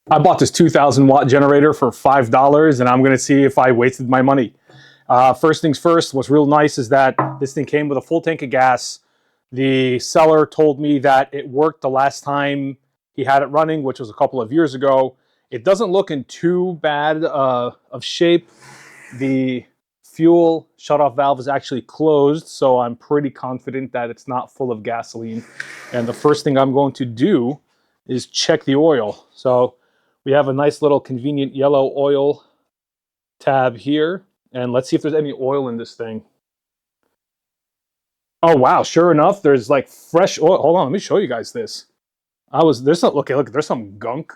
I bought this 2,000 watt generator for $5, and I'm going to see if I wasted my money. First things first, what's real nice is that this thing came with a full tank of gas. The seller told me that it worked the last time he had it running, which was a couple of years ago. It doesn't look in too bad of shape. The fuel shutoff valve is actually closed, so I'm pretty confident that it's not full of gasoline. And the first thing I'm going to do is check the oil. So we have a nice little convenient yellow oil tab here, and let's see if there's any oil in this thing. Oh wow, sure enough, there's like fresh oil. Hold on, let me show you guys this. There's some, okay, look, there's some gunk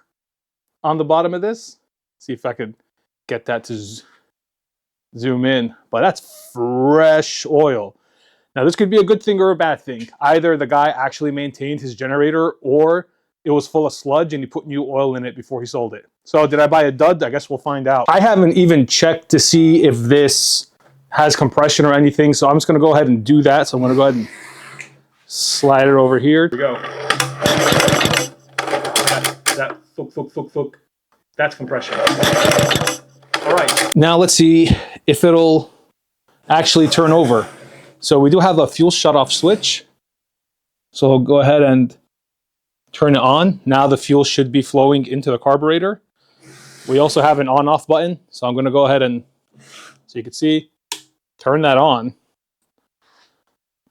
on the bottom of this. See if I could get that to zoom in, but that's fresh oil. Now this could be a good thing or a bad thing. Either the guy actually maintained his generator, or it was full of sludge and he put new oil in it before he sold it. So did I buy a dud? I guess we'll find out. I haven't even checked to see if this has compression or anything, so I'm just gonna go ahead and do that. So I'm gonna go ahead and slide it over here. Here we go. That's compression. All right. Now let's see if it'll actually turn over. So we do have a fuel shutoff switch. So I'll go ahead and turn it on. Now the fuel should be flowing into the carburetor. We also have an on-off button. So I'm gonna go ahead and, so you can see, turn that on.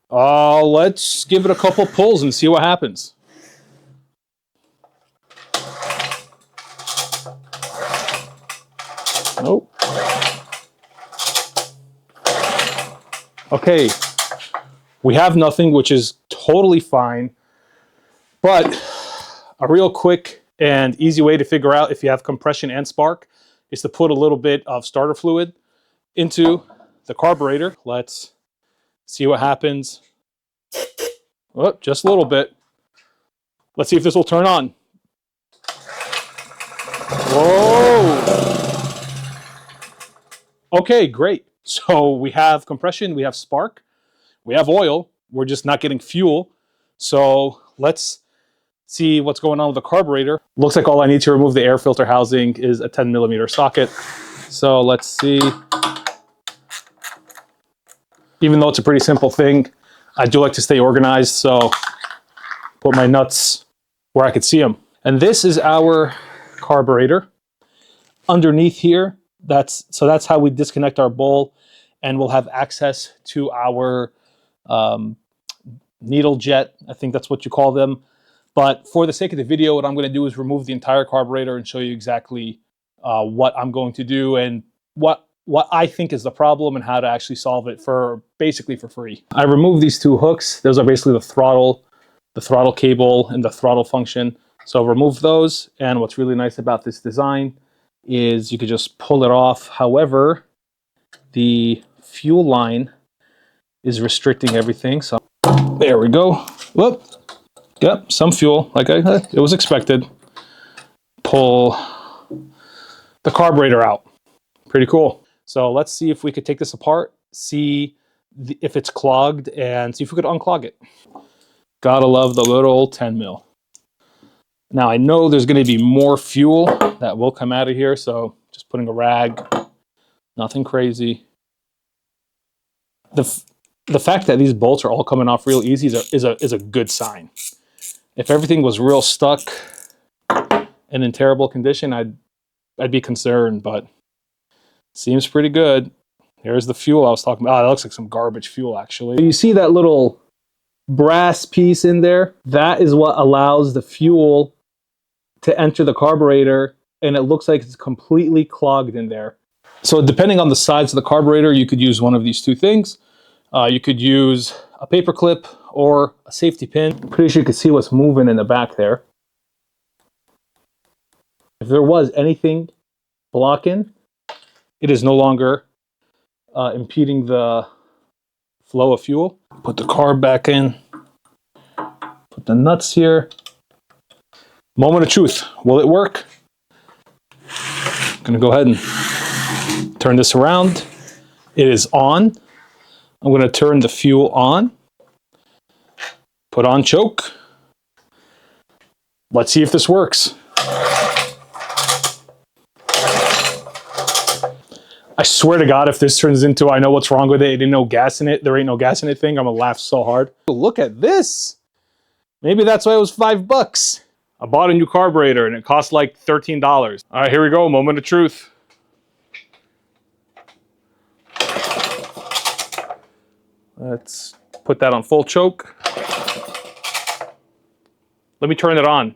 Let's give it a couple pulls and see what happens. Nope. Okay, we have nothing, which is totally fine. But a real quick and easy way to figure out if you have compression and spark is to put a little bit of starter fluid into the carburetor. Let's see what happens. Oh, just a little bit. Let's see if this will turn on. Whoa! Okay, great. So we have compression, we have spark, we have oil. We're just not getting fuel. So let's see what's going on with the carburetor. Looks like all I need to remove the air filter housing is a 10mm socket. So let's see. Even though it's a pretty simple thing, I do like to stay organized, so put my nuts where I could see them. And this is our carburetor. Underneath here, that's how we disconnect our bowl, and we'll have access to our needle jet. I think that's what you call them. But for the sake of the video, what I'm going to do is remove the entire carburetor and show you exactly what I'm going to do and what I think is the problem and how to actually solve it basically for free. I removed these two hooks. Those are basically the throttle cable and the throttle function. So remove those. And what's really nice about this design is you could just pull it off. However, the fuel line is restricting everything. So there we go. Whoop. Yep, some fuel, it was expected. Pull the carburetor out. Pretty cool. So let's see if we could take this apart, see if it's clogged, and see if we could unclog it. Gotta love the little 10 mil. Now I know there's gonna be more fuel that will come out of here, so just putting a rag, nothing crazy. The fact that these bolts are all coming off real easy is a good sign. If everything was real stuck and in terrible condition, I'd be concerned, but seems pretty good. Here's the fuel I was talking about. Oh, that looks like some garbage fuel, actually. You see that little brass piece in there? That is what allows the fuel to enter the carburetor, and it looks like it's completely clogged in there. So depending on the size of the carburetor, you could use one of these two things. You could use a paper clip or a safety pin. I'm pretty sure you can see what's moving in the back there. If there was anything blocking, it is no longer impeding the flow of fuel. Put the carb back in. Put the nuts here. Moment of truth. Will it work? I'm gonna go ahead and turn this around. It is on. I'm gonna turn the fuel on. Put on choke. Let's see if this works. I swear to God, if this turns into I know what's wrong with it, it ain't no gas in it, there ain't no gas in it thing, I'm gonna laugh so hard. Look at this. Maybe that's why it was $5. I bought a new carburetor and it cost like $13. All right, here we go, moment of truth. Let's put that on full choke. Let me turn it on.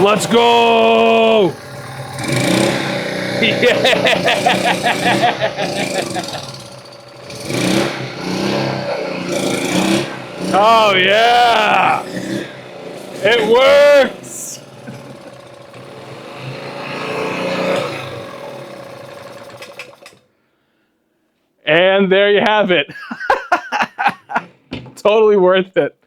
Let's go! Yeah! Oh yeah! It works! And there you have it. Totally worth it.